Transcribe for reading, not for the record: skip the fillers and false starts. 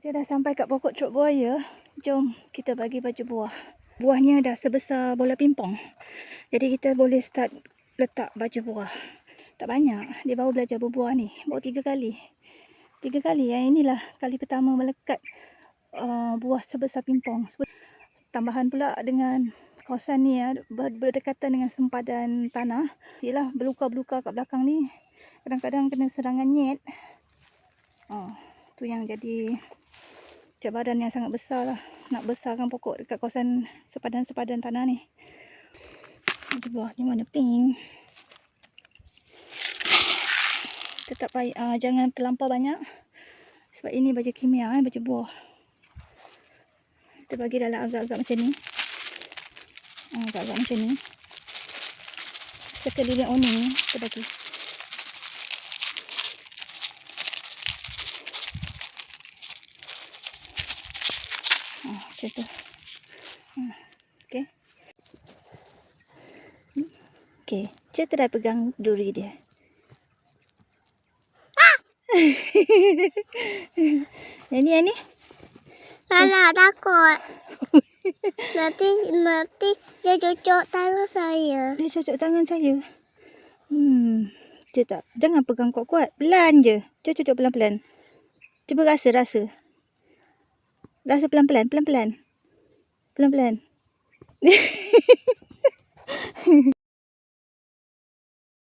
Kita dah sampai kat pokok truk buaya. Jom kita bagi baju buah. Buahnya dah sebesar bola pingpong. Jadi kita boleh start letak baju buah. Tak banyak. Dia baru belajar berbuah ni. Baru 3 kali. 3 kali. Yang inilah kali pertama melekat buah sebesar pingpong. Tambahan pula dengan kawasan ni berdekatan dengan sempadan tanah. Yelah, berluka-berluka kat belakang ni. Kadang-kadang kena serangan nyet. Tu yang jadi cabaran yang sangat besar lah. Nak besarkan pokok dekat kawasan sempadan-sempadan tanah ni. Ada buahnya warna pink. Tetap baik, jangan terlampau banyak. Sebab ini baju kimia, baju buah. Kita bagi dalam agak-agak macam ni. Agak-agak macam ni. Sekeliling awning kita bagi. Macam tu. Okay. Okay. Kita dah pegang duri dia. Yang ni. Alah, takut. Nanti dia cocok tangan saya. Dia cocok tangan saya. Dia tak. Jangan pegang kuat-kuat. Pelan je. Cocok pelan-pelan. Cuba rasa. Rasa pelan-pelan. Pelan-pelan.